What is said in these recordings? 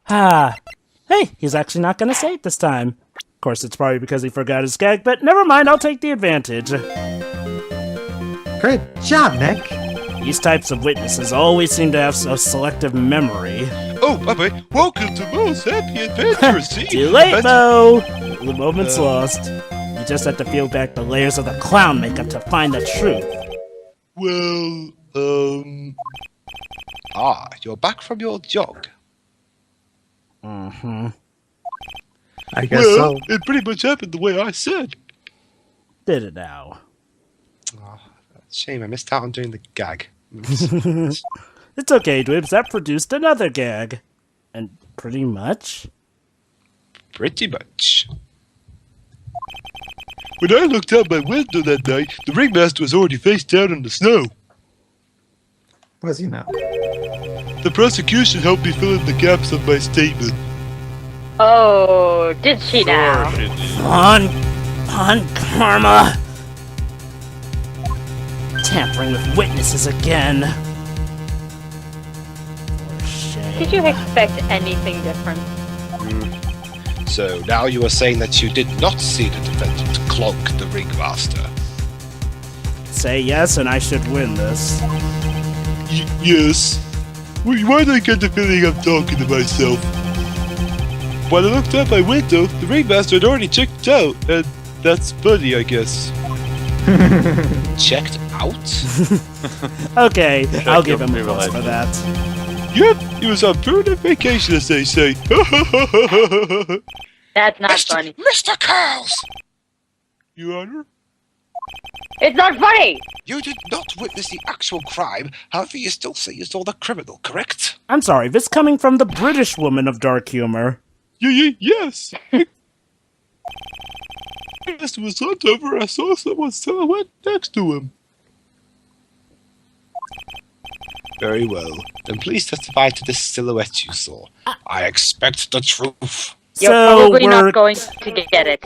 Hey, he's actually not gonna say it this time. Of course, it's probably because he forgot his gag, but never mind, I'll take the advantage. Great job, Nick. These types of witnesses always seem to have a selective memory. Oh, by the way, welcome to Mo's Happy Adventures. Too late, Mo! The moment's lost. You just have to peel back the layers of the clown makeup to find the truth. Well, you're back from your jog. Mm-hmm. I guess so. It pretty much happened the way I said. Did it now? Oh, shame, I missed out on doing the gag. It's okay, Dwibs, that produced another gag. And pretty much? Pretty much. When I looked out my window that night, the ringmaster was already face down in the snow. Was he now? The prosecution helped me fill in the gaps of my statement. Oh, did she now? On karma! Tampering with witnesses again. For shame. Did you expect anything different? So now you are saying that you did not see the defendant clonk the ringmaster? Say yes and I should win this. Yes. Why do I get the feeling I'm talking to myself? When I looked out my window, the ringmaster had already checked out, and that's funny, I guess. Checked out? Okay, I'll give him a plus for that. Yep, he was on permanent vacation, as they say. That's not funny. Mr. Curls! Your Honor? It's not funny! You did not witness the actual crime, however you still say you saw the criminal, correct? I'm sorry, this coming from the British woman of dark humor. Yes! As was hunt over, I saw someone's silhouette next to him. Very well. Then please testify to this silhouette you saw. I expect the truth. You're probably not going to get it.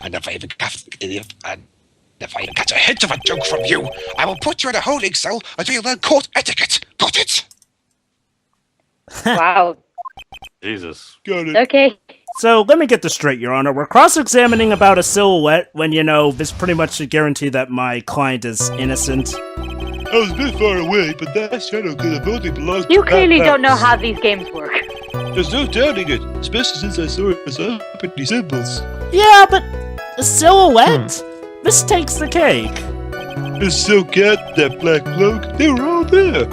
And if I even catch a hint of a joke from you, I will put you in a holding cell until you learn court etiquette. Got it? Wow. Jesus. Got it. Okay. So, let me get this straight, Your Honor. We're cross-examining about a silhouette when, this pretty much should guarantee that my client is innocent. I was a bit far away, but that shadow could have only belonged to You clearly that don't know house. how these games work. There's no doubting it, especially since I saw it was up at the symbols. Yeah, but a silhouette? This takes the cake. The silk cat, that black cloak, they were all there.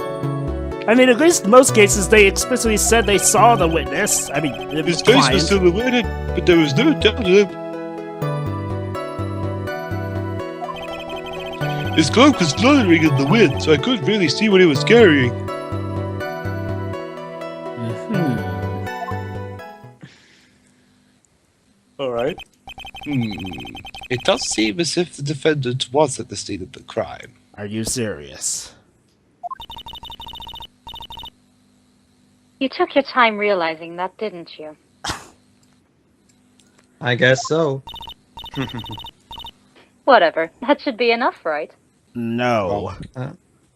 I mean, at least in most cases, they explicitly said they saw the witness. I mean, His face was silhouetted, but there was no doubt in him. His cloak was fluttering in the wind, so I couldn't really see what he was carrying. Alright. It does seem as if the defendant was at the scene of the crime. Are you serious? You took your time realizing that, didn't you? I guess so. Whatever. That should be enough, right? No.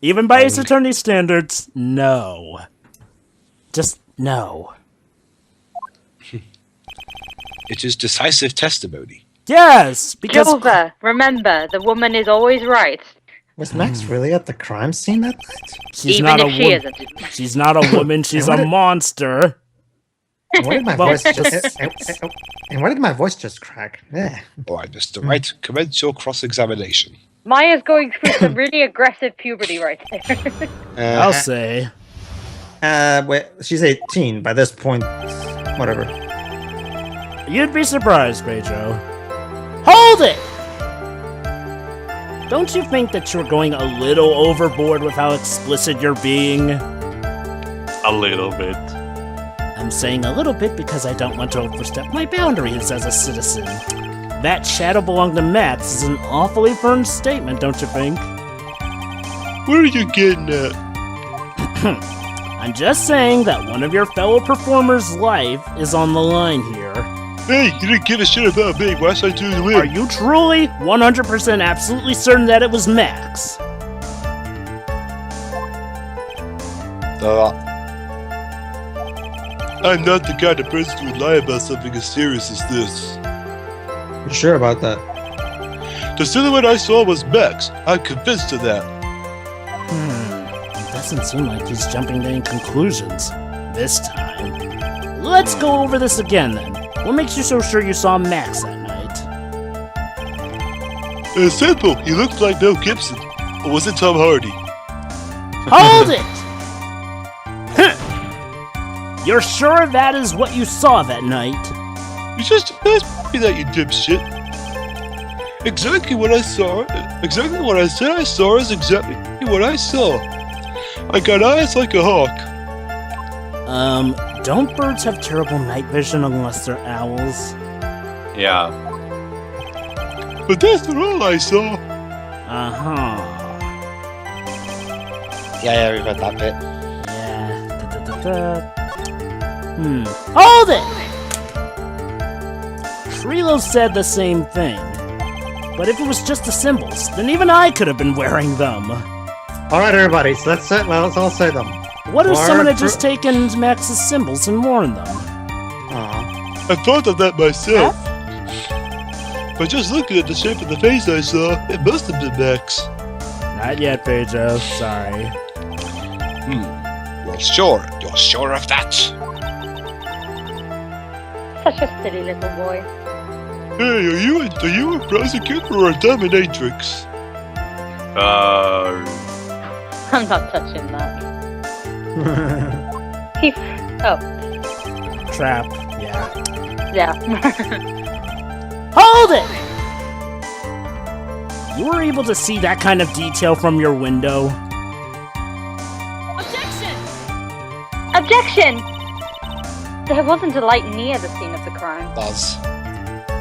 Even by his attorney standards, no. Just no. It is decisive testimony. Yes, because Jovah, remember, the woman is always right. Was Max really at the crime scene that night? she's Even not if a she woman. isn't. She's not a woman. She's a monster. And why did my Well, voice just? And why did my voice just crack? Yeah. Alright, Mr. Wright, commence your cross-examination. Maya's going through some really aggressive puberty right there. I'll say. Wait, she's 18 by this point. Whatever. You'd be surprised, Pedro. Hold it! Don't you think that you're going a little overboard with how explicit you're being? A little bit. I'm saying a little bit because I don't want to overstep my boundaries as a citizen. That shadow belonged to Max is an awfully firm statement, don't you think? What are you getting at? I'm just saying that one of your fellow performers' life is on the line here. Hey, you didn't give a shit about me. Why should I do the win? Are you truly 100% absolutely certain that it was Max? I'm not the kind of person who would lie about something as serious as this. You sure about that? The silhouette I saw was Max. I'm convinced of that. It doesn't seem like he's jumping to any conclusions this time. Let's go over this again then. What makes you so sure you saw Max that night? It's simple. He looked like Mel Gibson. Or was it Tom Hardy? Hold it! You're sure that is what you saw that night? You just asked me that, you dipshit. Exactly what I saw. Exactly what I said I saw is exactly what I saw. I got eyes like a hawk. Don't birds have terrible night vision unless they're owls? Yeah. But that's not all I saw. Uh-huh. Yeah, we've heard that bit. Yeah. Hold it! Trilo said the same thing. But if it was just the symbols, then even I could have been wearing them. Alright, everybody, so let's all say them. What if someone had Or- just taken Max's symbols and worn them? Aw. I thought of that myself. But just looking at the shape of the face I saw, it must have been Max. Not yet, Pedro. Sorry. You're sure? You're sure of that? Such a silly little boy. Hey, are you a prosecutor or a dominatrix? I'm not touching that. He. Oh, Trap. Yeah. yeah. Hold it! You were able to see that kind of detail from your window? Objection! There wasn't a light near the scene of the crime. Buzz.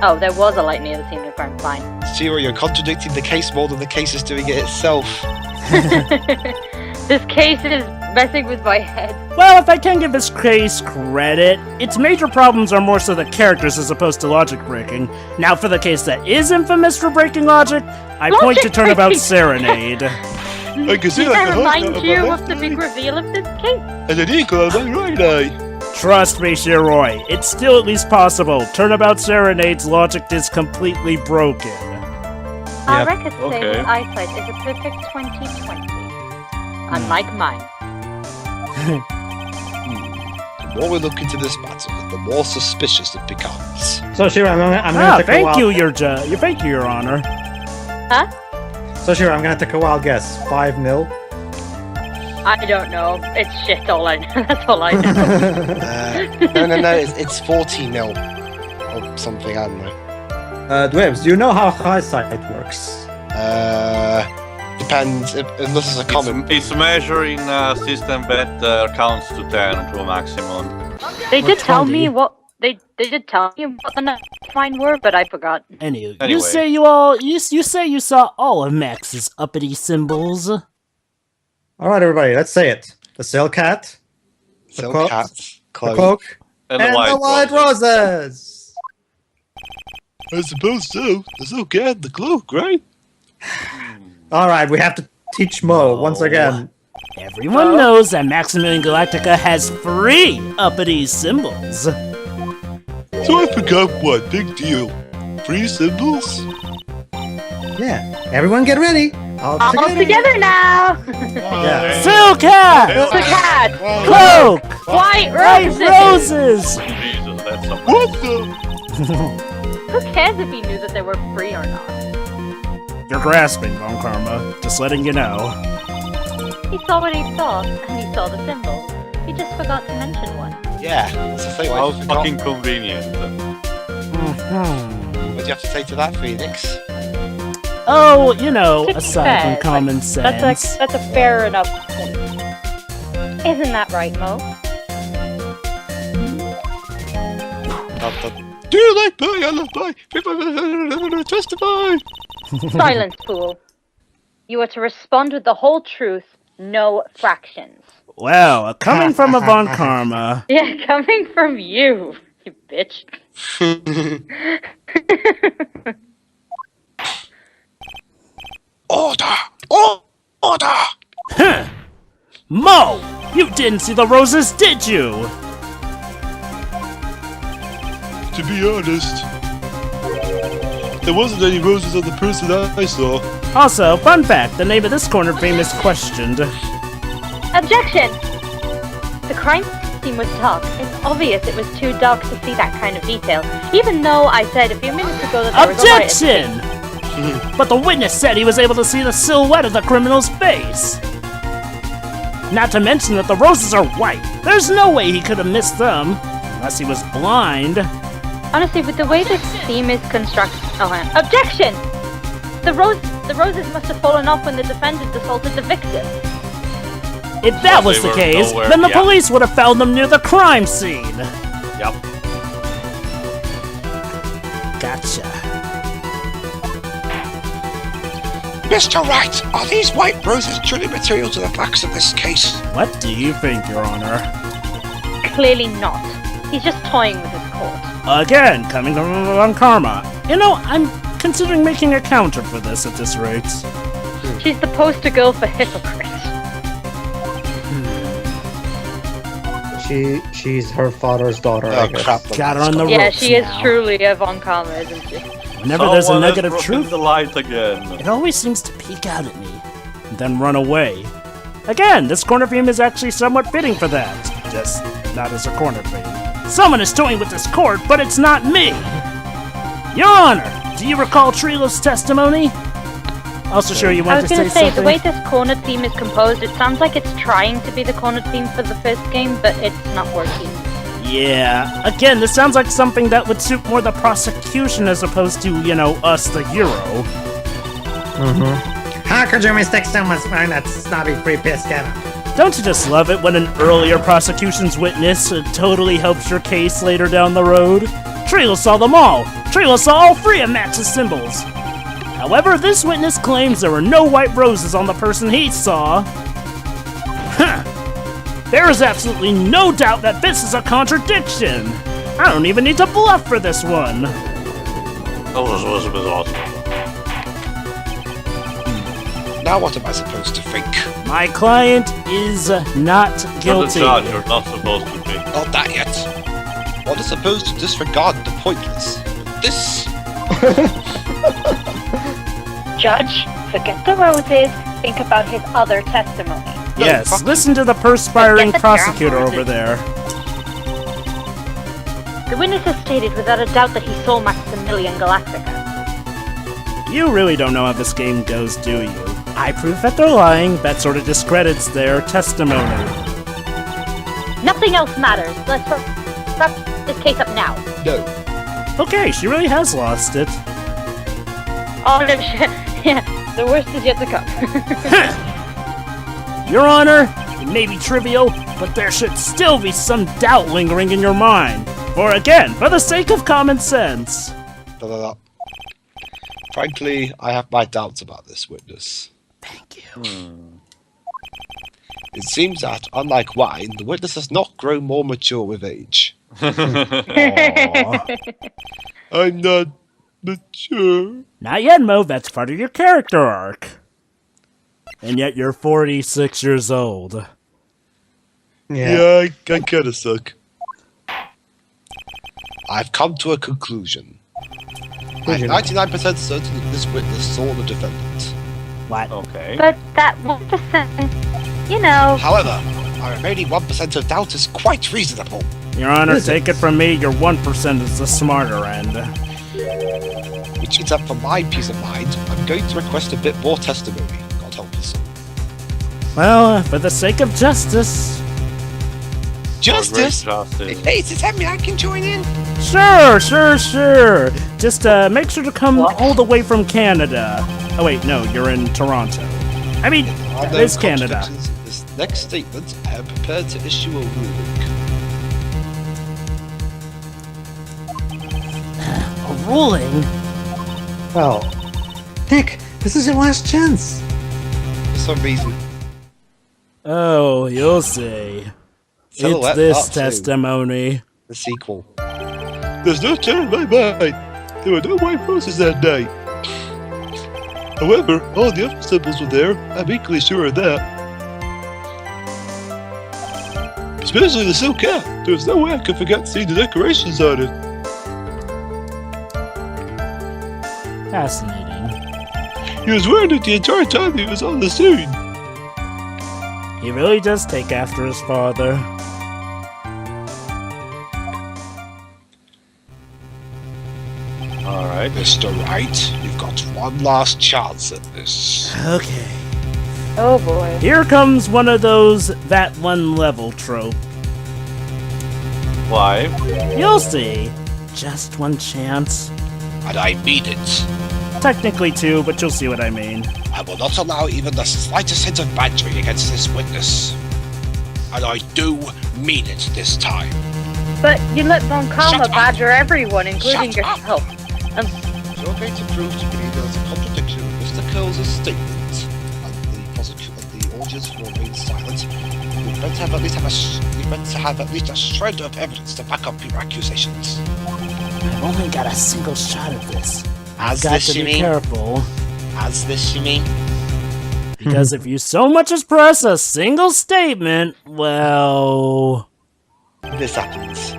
Oh, there was a light near the scene of the crime. Fine. Zero, you're contradicting the case more than the case is doing it itself. This case is messing with my head. Well, if I can give this case credit, its major problems are more so the characters as opposed to logic breaking. Now, for the case that is infamous for breaking logic, I point to Turnabout breaking. Serenade. I can see Did like I a hawk remind out of you my of the left big eye reveal of this case? and an eagle on my right eye. Trust me, Shiroi, it's still at least possible. Turnabout Serenade's logic is completely broken. Our Yep. records say Okay. that eyesight is a perfect 20/20. Unlike mine. The more we look into this matter, the more suspicious it becomes. So, Shira, I'm gonna take a Thank wild... you, Your Honor. Huh? So, Shira, I'm gonna take a wild guess. 5-0? I don't know. It's shit all I know. That's all I know. No, it's 40-0. Or something, I don't know. Dwebs, do you know how eyesight works? Depends, unless it's a common. It's measuring system that counts to 10 to a maximum. They did tell 20. me what they did tell me what the fine were, but I forgot. Anyway, Anyway. you say you saw all of Max's uppity symbols. Alright, everybody, let's say it. The sail cat, Silk cloak, hats, the clothes. cloak, And and the white roses! I suppose so. The silk cat, the cloak, right? Alright, we have to teach Mo once again. Everyone knows that Maximilian Galactica has 3 uppity symbols. So I forgot one. Big deal. 3 symbols? Yeah, everyone get ready. All Together now. Yeah. Silcat! The cat, Cloak! white White roses. roses! Jesus, that's a What the? Who cares if he knew that they were free or not? You're grasping, Von Karma. Just letting you know. He saw what he saw, and he saw the symbol. He just forgot to mention one. Yeah, that's the thing. How What fucking convenient. do you have to say to that, Phoenix? Oh, you know, To be aside fair, from common sense. That's a fair enough point. Isn't that right, Mo? Do you like pie? I love pie. People testify. Silence, fool. You are to respond with the whole truth, no fractions. Well, coming from a Von Karma. Yeah, coming from you, you bitch. Order! Order! Mo! You didn't see the roses, did you? to be honest, there wasn't any roses on the person I saw. Also, fun fact, the name of this corner theme is questioned. Objection! The crime scene was dark. It's obvious it was too dark to see that kind of detail. Even though I said a few minutes ago that there was a riot. Objection! But the witness said he was able to see the silhouette of the criminal's face. Not to mention that the roses are white. There's no way he could have missed them. Unless he was blind. Honestly, with the way this theme is constructed... Oh, hang on. Objection! The roses must have fallen off when the defendant assaulted the victim. If that was the case, then the police would have found them near the crime scene. Yep. Gotcha. Mr. Wright, are these white roses truly material to the facts of this case? What do you think, Your Honor? Clearly not. He's just toying with his court. Again, coming from Karma. You know, I'm considering making a counter for this at this rate. She's the poster girl for hypocrites. She's her father's daughter. I guess. Crap. Got her on the Yeah, ropes she is now. truly a Von Karma, isn't she? Whenever there's a Someone has negative broken truth, the light again. it always seems to peek out at me, and then run away. Again, this corner theme is actually somewhat fitting for that. Just not as a corner theme. Someone is toying with this court, but it's not me! Your Honor, do you recall Trilo's testimony? Also sure you I want was to gonna say say, something? the way this corner theme is composed, it sounds like it's trying to be the corner theme for the first game, but it's not working. Yeah, again, this sounds like something that would suit more the prosecution as opposed to, you know, us, the hero. How could you mistake someone's mind that snobby free piss getter? Don't you just love it when an earlier prosecution's witness totally helps your case later down the road? Trilo saw them all! Trilo saw all three of Max's symbols! However, this witness claims there were no white roses on the person he saw. Huh! There is absolutely no doubt that this is a contradiction! I don't even need to bluff for this one! Now what am I supposed to think? My client is not You're the guilty. judge, you're not supposed to think. Not that yet. One is supposed to disregard the pointless. But this... Judge, forget the roses, think about his other testimony. Yes, listen to the perspiring Forget the prosecutor damn over there. The witness has stated without a doubt that he saw Maximilian Galactica. You really don't know how this game goes, do you? I prove that they're lying. That sort of discredits their testimony. Nothing else matters. Let's wrap this case up now. No. Okay, she really has lost it. Oh no, yeah, the worst is yet to come. Your Honor, it may be trivial, but there should still be some doubt lingering in your mind. For again, for the sake of common sense. Frankly, I have my doubts about this witness. Thank you. It seems that, unlike wine, the witness has not grown more mature with age. Aw. I'm not mature. Not yet, Mo. That's part of your character arc. And yet you're 46 years old. Yeah, I kinda suck. I've come to a conclusion. I'm 99% certain that this witness saw the defendant. What? Okay. But that 1%, you know. However, our remaining 1% of doubt is quite reasonable. Your Honor, take it from me, your 1% is the smarter end. Which means that for my peace of mind, I'm going to request a bit more testimony. God help us. Well, for the sake of justice. Justice? Justice. Hey, is it me? I can join in. Sure. Just make sure to come all the way from Canada. Oh wait, no, you're in Toronto. I mean, Are there it's Canada. contradictions in this next statement, I am prepared to issue a ruling. A ruling? Well, Nick, this is your last chance. For some reason. Oh, you'll see. Silhouette It's this Part 2, testimony. the sequel. There's no doubt in my mind. There were no white roses that night. However, all the other symbols were there. I'm equally sure of that. Especially the silk hat. There's no way I could forget seeing the decorations on it. Fascinating. He was wearing it the entire time he was on the scene. He really does take after his father. Alright. Mr. Wright, you've got one last chance at this. Okay. Oh boy. Here comes one of those that one level trope. Why? You'll see. Just one chance. And I mean it. Technically two, but you'll see what I mean. I will not allow even the slightest hint of badgering against this witness. And I do mean it this time. But you let Von Shut Karma up. badger everyone, including Shut up. yourself. You're going to prove to me there's a contradiction in Mr. Curl's statement, and the audience will remain silent. You're meant to have at least a shred of evidence to back up your accusations. I've only got a single shot at this. As Got this to you be mean? careful. As this you mean? Because if you so much as press a single statement, well... This happens.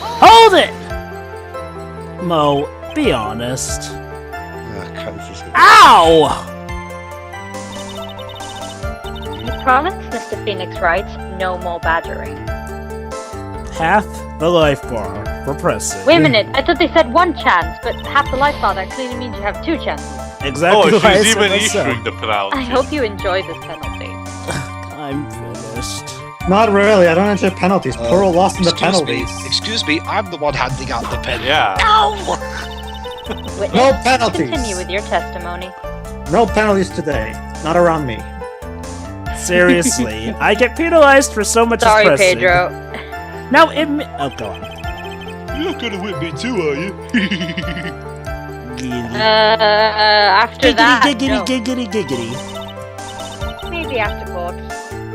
Hold it! Mo, be honest. Oh, Christ. Ow! You promised Mr. Phoenix Wright no more badgering. Half the life bar for pressing. Wait a minute, I thought they said one chance, but half the life bar, that clearly means you have two chances. Exactly Oh, why I she's said even that so. issuing the penalty. I hope you enjoy this penalty. I'm finished. Not really. I don't enter penalties. Plural lost in the penalties. Excuse me, I'm the one handing out the pen. Yeah. Witness, No penalties. continue with your testimony. No penalties today. Not around me. Seriously, I get penalized for so much as Sorry, pressing. Pedro. Now oh, go on. You're not gonna whip me too, are you? After that, Giggity, no. giggity, giggity. Maybe after court,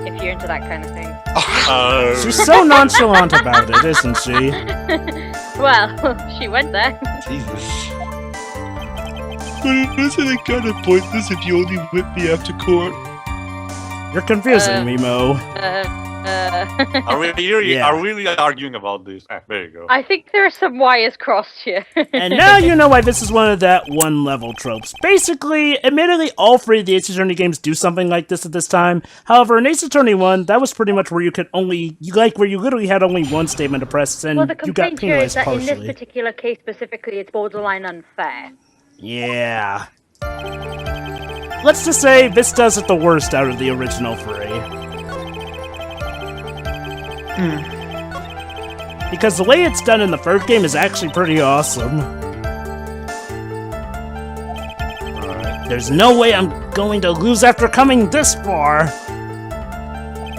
if you're into that kind of thing. She's so nonchalant about it, isn't she? Well, she went there. Jesus. But isn't it kind of pointless if you only whip me after court? You're confusing me, Mo. Are we really, Yeah. are we really arguing about this? Ah, there you go. I think there are some wires crossed here. And now you know why this is one of that one level tropes. Basically, admittedly, all three of the Ace Attorney games do something like this at this time. However, in Ace Attorney 1, that was pretty much where you where you literally had only one statement to press, and Well, the you got complaint here is penalized that in partially. this particular case specifically, it's borderline unfair. Yeah. Let's just say this does it the worst out of the original three. Because the way it's done in the third game is actually pretty awesome. Alright. There's no way I'm going to lose after coming this far.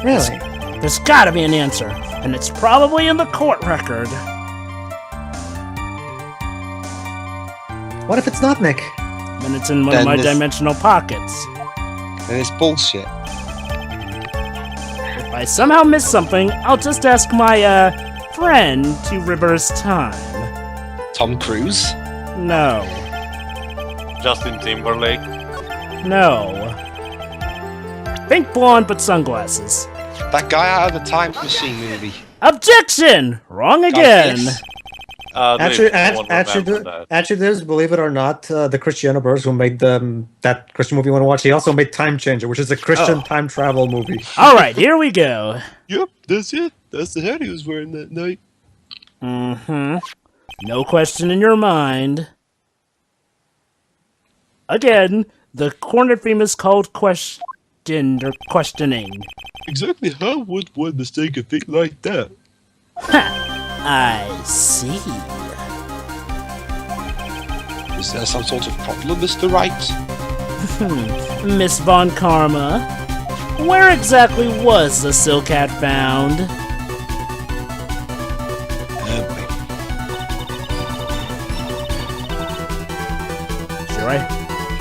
Really? There's gotta be an answer, and it's probably in the court record. What if it's not Nick? And it's in one Then of my this- dimensional pockets. And it's bullshit. If I somehow miss something, I'll just ask my, friend to reverse time. Tom Cruise? No. Justin Timberlake. No. Think blonde, but sunglasses. That guy out of the Time Machine movie. Objection! Wrong again! Yes. Actually, Dave, someone remember that. actually, there's, believe it or not, the Cristiano Burrs who made that Christian movie you want to watch. He also made Time Changer, which is a Christian time travel movie. Alright, here we go. Yep, that's it. That's the hat he was wearing that night. Mm-hmm. No question in your mind. Again, the corner theme is called questioned or questioning. Exactly how would one mistake a thing like that? I see. Is there some sort of problem, Mr. Wright? Miss Von Karma, where exactly was the silk hat found? Sure.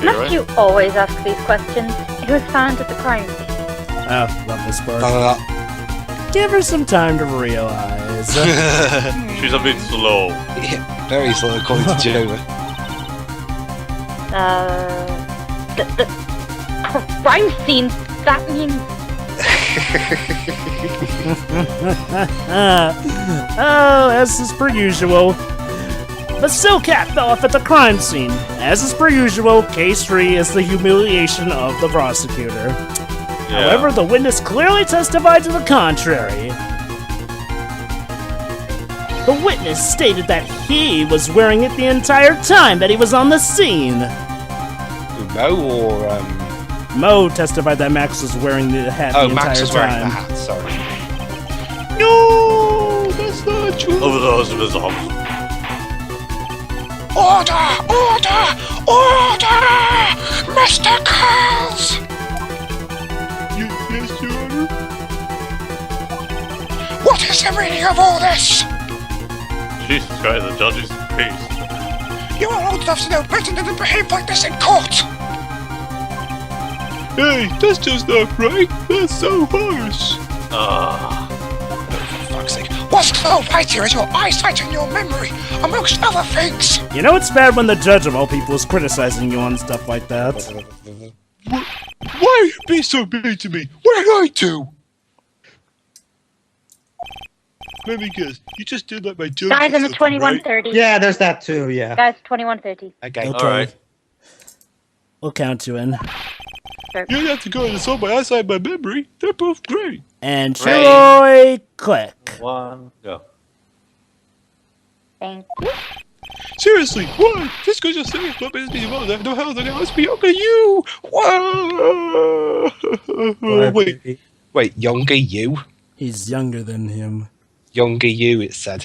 Must you always ask these questions? It was found at the crime scene. Oh, love this part. No. Give her some time to realize. She's a bit slow. Yeah, very slow according to Jovah. The crime scene, that means... Oh, as is per usual. But still Cat fell off at the crime scene. As is per usual, case 3 is the humiliation of the prosecutor. However, the witness clearly testified to the contrary. The witness stated that he was wearing it the entire time that he was on the scene. Mo or Mo testified that Max was wearing the hat the entire Max was wearing the time. hat. Sorry. No, that's not true. Over those results. Order! Order! Order! Mr. Curls! Yes, Your Honor. What is the meaning of all this? Jesus Christ, the judge is pissed. You are old enough to know better than to behave like this in court! Hey, that's just not right. That's so harsh. For fuck's sake. What's so right here is your eyesight and your memory, amongst other things! You know it's bad when the judge of all people is criticizing you on stuff like that. Why are you being so mean to me? What did I do? Let me guess. You just did like my joke. Guys, I'm at right? 2130. Yeah, there's that too. Yeah. Guys, 2130. Okay. Okay. Alright. We'll count you in. You don't have to go and insult my eyesight and my memory. They're both great. And Ray. Troy, click. 1, go. Thank you. Seriously, what? Just because you're saying what is the amount, I have no health and I must be younger you. Whoa. Wait, younger you? He's younger than him. Younger you, it said.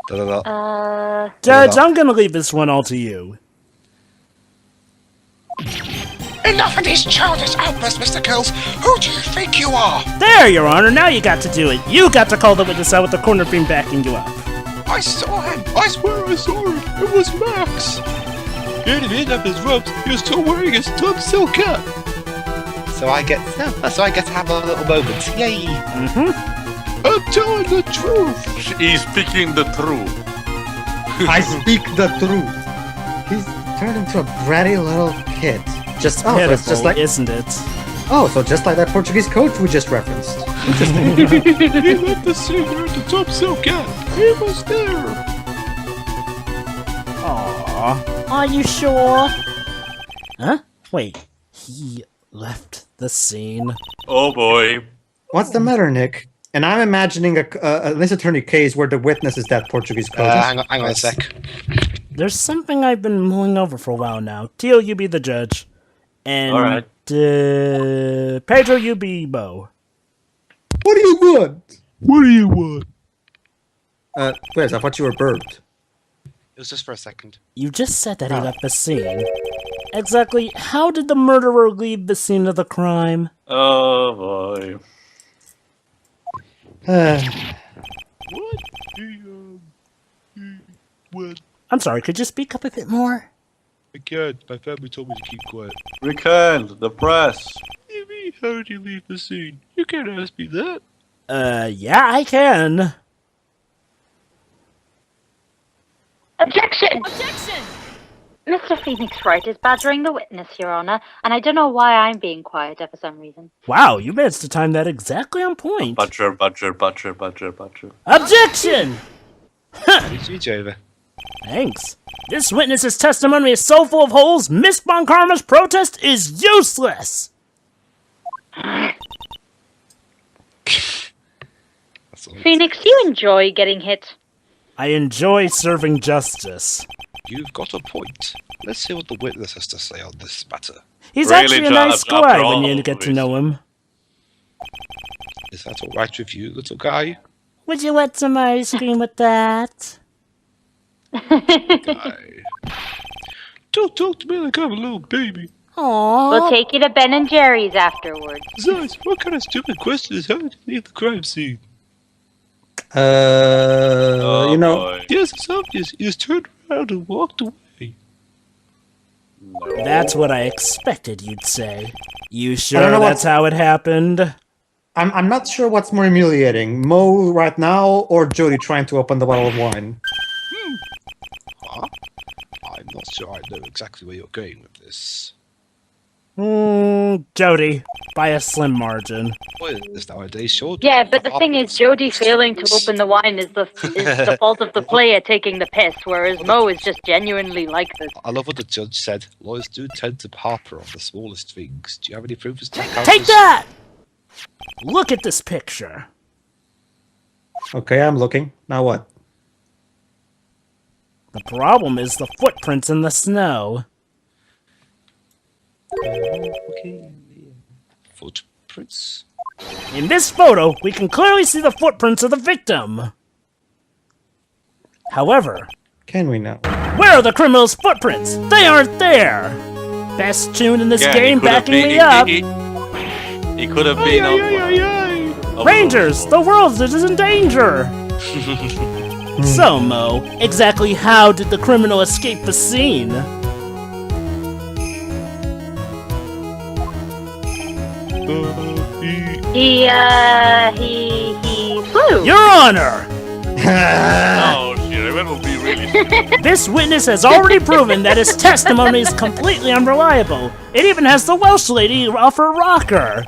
Da-da-da. Judge, I'm gonna leave this one all to you. Enough of these childish outbursts, Mr. Curls! Who do you think you are? There, Your Honor, now you got to do it. You got to call the witness out with the corner beam backing you up. I saw him! I swear I saw him. It was Max. And if he didn't have his ropes, he was still wearing his top silk hat. So I get to have a little moment. Yay! I'm telling the truth. He's speaking the truth. I speak the truth. He's turned into a bratty little kid. Just so it's just like isn't it? so just like that Portuguese coach we just referenced. He left the scene wearing the top silk hat. He was there. Aww. Are you sure? Huh? Wait. He left the scene. Oh boy. What's the matter, Nick? And I'm imagining this attorney case where the witness is that Portuguese coach. Hang on a sec. There's something I've been mulling over for a while now. Teal, you be the judge. And Alright. Pedro, you be Bo. What do you want? What do you want? Wes, I thought you were burped. It was just for a second. You just said that he left the scene. Exactly how did the murderer leave the scene of the crime? Oh boy. What? What? I'm sorry, could you speak up a bit more? I can't. My family told me to keep quiet. Recant, the press. You mean, how did you leave the scene? You can't ask me that. Yeah, I can. Objection! Mr. Phoenix Wright is badgering the witness, Your Honor, and I don't know why I'm being quieter for some reason. Wow, you managed to time that exactly on point. Butcher. Objection! It's you, Jovah. Thanks. This witness's testimony is so full of holes, Miss Von Karma's protest is useless! Phoenix, you enjoy getting hit. I enjoy serving justice. You've got a point. Let's hear what the witness has to say on this matter. He's Really, actually a John, nice after guy all when you get to this. know him. Is that alright with you, little guy? Would you want some ice cream with that? Guy. Don't talk to me like I'm a little baby. Aww. We'll take you to Ben and Jerry's afterwards. Besides, what kind of stupid question is how did you leave the crime scene? Oh you know, boy. Yes, it's obvious. He just turned around and walked away. No. That's what I expected you'd say. You don't sure know that's how it happened? I'm not sure what's more humiliating, Mo right now or Jody trying to open the bottle of wine. Huh? I'm not sure I know exactly where you're going with this. Jody, by a slim margin. Boys nowadays, sure. Yeah, but the thing is, Jody failing to open the wine is the fault of the player taking the piss, whereas Mo is just genuinely like this. I love what the judge said. Lawyers do tend to harper on the smallest things. Do you have any proof as to Take that! Look at this picture. Okay, I'm looking. Now what? The problem is the footprints in the snow. Okay. Footprints. In this photo, we can clearly see the footprints of the victim. However, Can we now? where are the criminal's footprints? They aren't there! Best tune in this Yeah, game backing me up. He could have been on. Rangers, the world is in danger! So, Mo, exactly how did the criminal escape the scene? He flew. Your Honor! Oh shit, that will be really. This witness has already proven that his testimony is completely unreliable. It even has the Welsh lady off her rocker.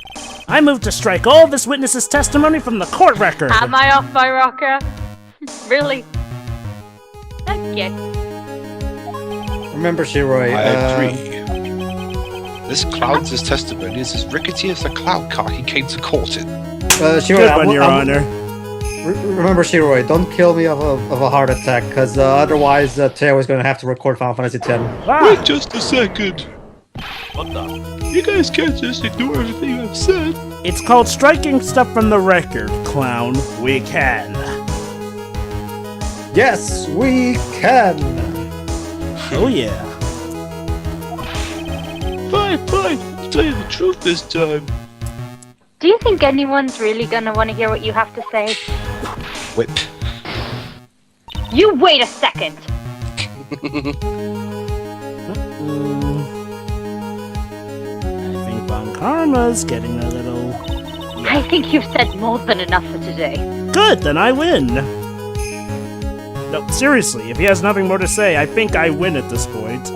I move to strike all of this witness's testimony from the court record. Am I off my rocker? Really? Okay. Remember, Shiroi. I agree. This clown's testimony is as rickety as the clown car he came to court in. Shiroi, Good one, Your Honor. Remember, Shiroi, don't kill me of a heart attack, because otherwise Teo is going to have to record Final Fantasy X. Wait just a second. What the? You guys can't just ignore everything I've said. It's called striking stuff from the record, clown. We can. Yes, we can! Oh yeah. Fine, I'll tell you the truth this time. Do you think anyone's really gonna want to hear what you have to say? Whip. You wait a second! I think Von Karma's getting a little... I think you've said more than enough for today. Good, then I win. No, seriously, if he has nothing more to say, I think I win at this point.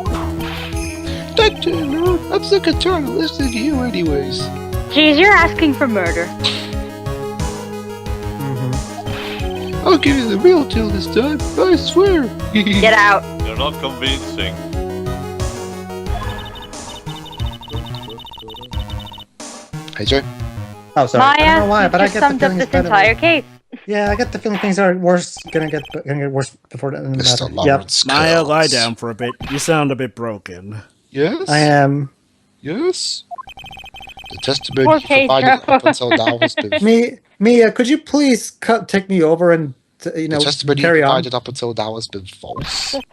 I'm sick and tired of listening to you anyways. Jeez, you're asking for murder. I'll give you the real deal this time, I swear. Get out. You're not convincing. Hey, Joe. Oh, sorry. I don't know why, Maya, but you I just get the summed up feeling this it's gonna- entire case. Yeah, I get the feeling things are worse. Gonna get worse before the end of the Mr. matter. Yep, Lawrence. Maya, Curls. lie down for a bit. You sound a bit broken. Yes? I am. Yes? The testimony Poor you provided Pedro. up until now has been... Mia, could you please take me over and The testimony you carry on? provided up until now has been false. It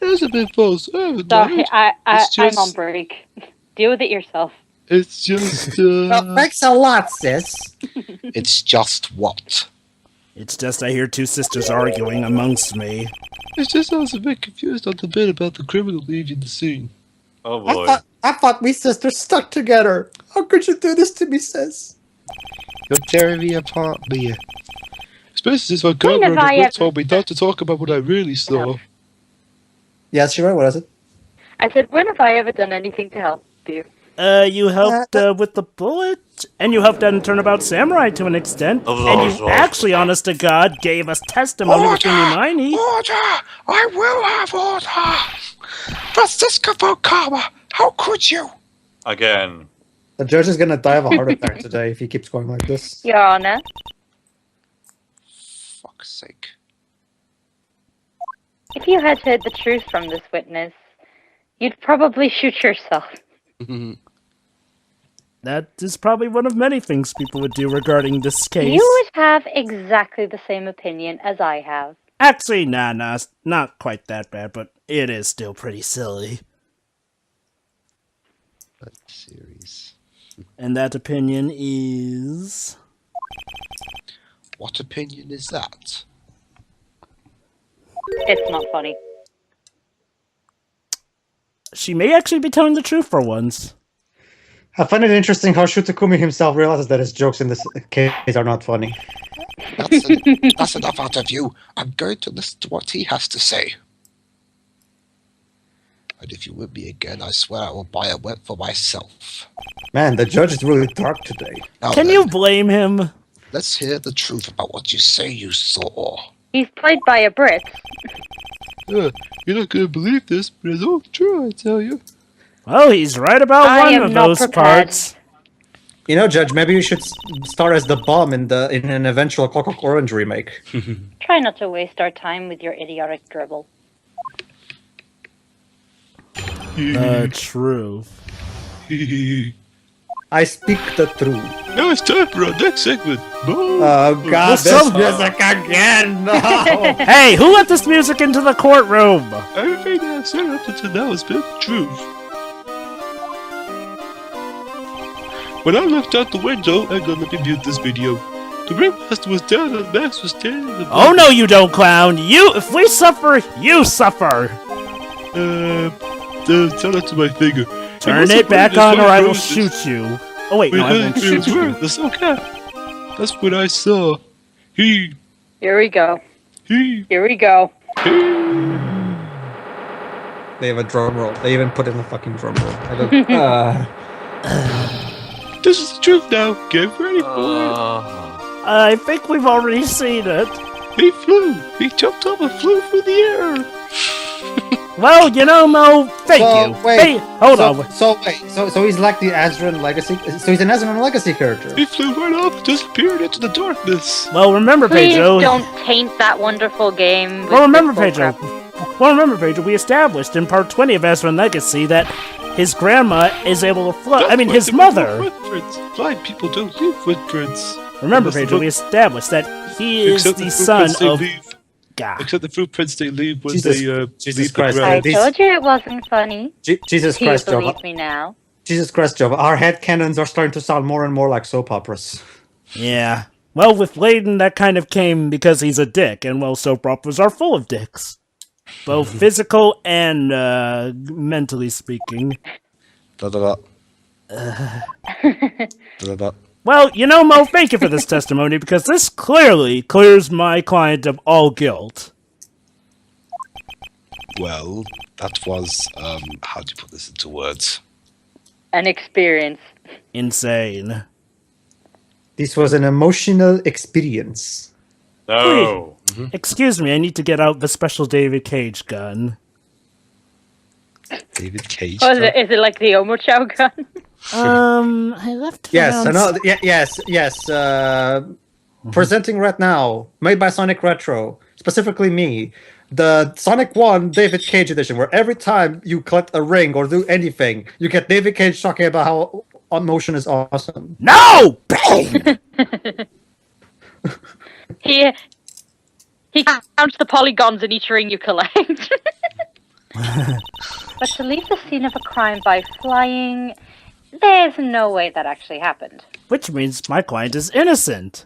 has a bit false. I haven't done Sorry, it. I'm It's on just- break. Deal with it yourself. It's just, Well, thanks a lot, sis. It's just what? It's just I hear two sisters arguing amongst me. it's just I was a bit confused on the bit about the criminal leaving the scene. Oh boy. I thought we sisters stuck together. How could you do this to me, sis? You're tearing me apart, Mia. Especially since my When governor have I in the book ever- told me not to talk about what I really saw. Yes, you're right. What is it? I said, when have I ever done anything to help you? You helped with the bullet, and you helped out in Turnabout Samurai to an extent, and you actually, honest to God, gave us testimony with Minimini. Order! I will have order! Francisco Karma, how could you? Again. The judge is gonna die of a heart attack today if he keeps going like this. Your Honor. Fuck's sake. If you had heard the truth from this witness, you'd probably shoot yourself. That is probably one of many things people would do regarding this case. You would have exactly the same opinion as I have. Actually, nah, not quite that bad, but it is still pretty silly. That series. And that opinion is... What opinion is that? It's not funny. She may actually be telling the truth for once. I find it interesting how Shutakumi himself realizes that his jokes in this case are not funny. That's enough out of you. I'm going to listen to what he has to say. And if you with me again, I swear I will buy a whip for myself. Man, the judge is really dark today. Now Can then, you blame him? let's hear the truth about what you say you saw. He's played by a Brit. You're not gonna believe this, but it's all true, I tell you. Well, he's right about I one am of not those prepared. parts. You know, Judge, maybe you should start as the bomb in an eventual Clockwork Orange remake. Try not to waste our time with your idiotic dribble. The truth. I speak the truth. Now it's time for our next segment. Oh God, What's this up? music again! No. Hey, who let this music into the courtroom? Everything that I've said up until now has been the truth. When I looked out the window, and let me mute this video. The ringmaster was down and Max was standing in the Oh no, you don't, clown. If we suffer, you suffer. Tell that to my finger. Turn it back on or I will shoot you. Oh wait, no, I won't shoot you. That's okay. That's what I saw. He. Here we go. He. Here we go. They have a drum roll. They even put in a fucking drum roll. I don't. This is the truth now. Get ready for I think we've already seen it. it. He flew. He jumped up and flew through the air. Well, you know, Mo, thank you. Wait, Hey, hold on. So he's like the Azran Legacy. So he's an Azran Legacy character. He flew right up and disappeared into the darkness. Well, remember, Please Pedro. don't taint that wonderful game. with Well, remember, this Pedro. bullcrap. Well, remember, Pedro. We established in part 20 of Azran Legacy that his grandma is able to fly. I mean, his mother. Footprints. Blind people don't leave footprints. Remember, Unless the Pedro. We established that he is Except the the son footprints they of leave. God. Except the footprints they leave when Jesus- they Jesus leave Christ. the I ground. These- told you it wasn't funny. Jesus Do you Christ, believe Jovah. me now? Jesus Christ, Jovah. Our headcanons are starting to sound more and more like soap operas. Yeah. Well, with Layden, that kind of came because he's a dick, and well, soap operas are full of dicks. Both physical and mentally speaking. Da da da. Da da. Well, you know, Mo, thank you for this testimony, because this clearly clears my client of all guilt. Well, that was how do you put this into words? An experience. Insane. This was an emotional experience. No. Excuse me, I need to get out the special David Cage gun. David Cage. Oh, is it like the Omochow gun? I left it Yes, around- another. Yes. Presenting right now, made by Sonic Retro, specifically me, the Sonic 1 David Cage edition, where every time you collect a ring or do anything, you get David Cage talking about how motion is awesome. No! Bang! He counts the polygons in each ring you collect. But to leave the scene of a crime by flying, there's no way that actually happened. Which means my client is innocent.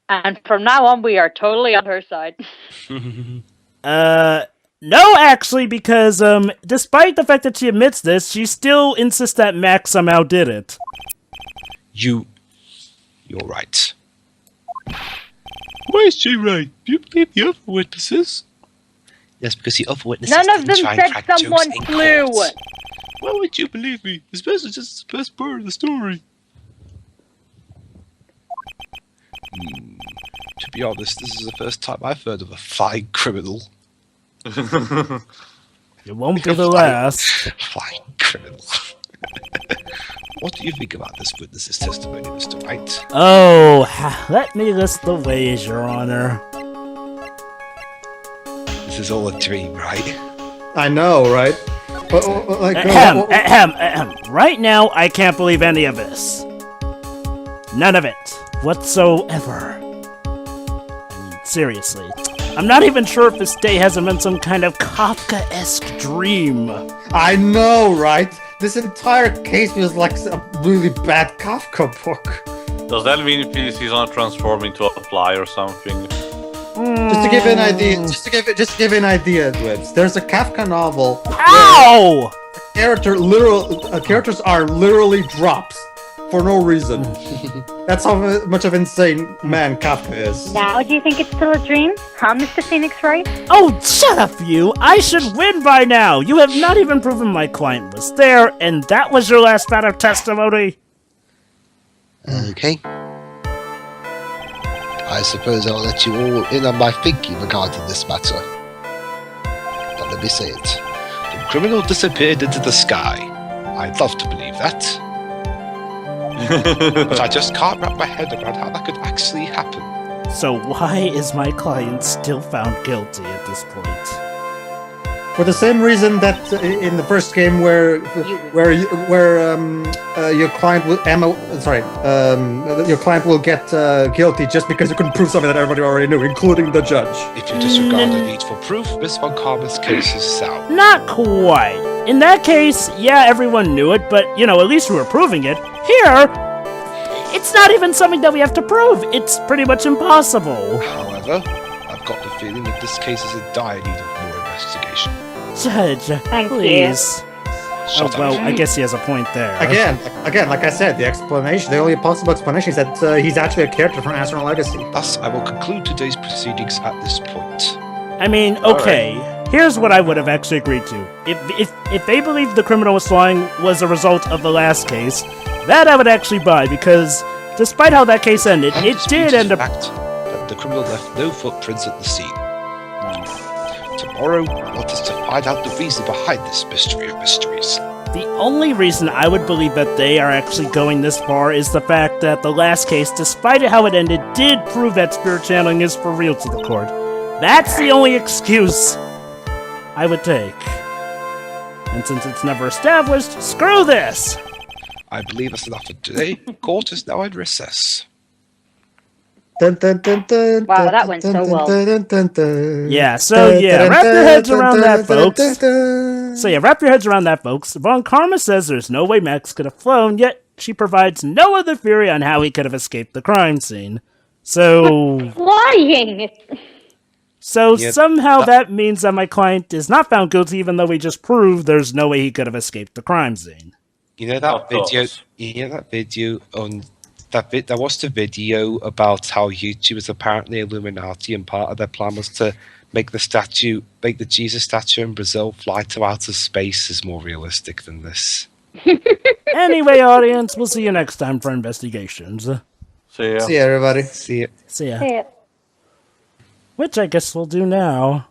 And from now on, we are totally on her side. No, actually, because, despite the fact that she admits this, she still insists that Max somehow did it. You're right. Why is she right? Do you believe the other witnesses? Yes, because the other witnesses None of didn't them try and said crack someone jokes in flew. court. Why would you believe me? This message is the best part of the story. To be honest, this is the first time I've heard of a flying criminal. It won't be the last. Flying criminal. What do you think about this witness's testimony, Mr. Wright? Oh, let me list the ways, Your Honor. This is all a dream, right? I know, right? But, like, Right now, I can't believe any of this. None of it. Whatsoever. I mean, seriously. I'm not even sure if this day hasn't been some kind of Kafka-esque dream. I know, right? This entire case feels like a really bad Kafka book. Does that mean he's gonna transform into a fly or something? Just to give you an idea, Dwibs, there's a Kafka novel. Ow! Characters are literally drops for no reason. That's how much of an insane man Kafka is. Now do you think it's still a dream? Huh, Mr. Phoenix Wright? Oh, shut up, you! I should win by now! You have not even proven my client was there, and that was your last bit of testimony! Okay. I suppose I'll let you all in on my thinking regarding this matter. But let me say it. The criminal disappeared into the sky. I'd love to believe that. But I just can't wrap my head around how that could actually happen. So why is my client still found guilty at this point? For the same reason that in the first game where your client will your client will get guilty just because you couldn't prove something that everybody already knew, including the judge. If you disregard the need for proof, Miss Von Karma's case is sound. Not quite. In that case, yeah, everyone knew it, but, you know, at least we were proving it. Here, it's not even something that we have to prove. It's pretty much impossible. However, I've got the feeling that this case is in dire need of more investigation. Judge, Thank please. Shut Oh, well, up. I guess he has a point there. Again, like I said, the only possible explanation is that he's actually a character from Astral Legacy. Thus, I will conclude today's proceedings at this point. I mean, okay, here's what I would have actually agreed to. If they believed the criminal was flying was a result of the last case, that I would actually buy, because despite how that case ended, it did end up... fact that the criminal left no footprints at the scene. Tomorrow, I want us to find out the reason behind this mystery of mysteries. The only reason I would believe that they are actually going this far is the fact that the last case, despite how it ended, did prove that spirit channeling is for real to the court. That's the only excuse I would take. And since it's never established, screw this! I believe that's enough for today. Court is now in recess. Wow, that went so well. Yeah, so yeah, wrap your heads around that, folks. So yeah, wrap your heads around that, folks. Von Karma says there's no way Max could have flown, yet she provides no other theory on how he could have escaped the crime scene. So... Flying! So Yep. somehow that means that my client is not found guilty, even though we just proved there's no way he could have escaped the crime scene. You know that Of video? course. You know that video on that was the video about how Yuchi was apparently Illuminati, and part of their plan was to make the Jesus statue in Brazil fly to outer space is more realistic than this. Anyway, audience, we'll see you next time for investigations. See ya. See ya, everybody. See it. See ya. Yeah. Which I guess we'll do now.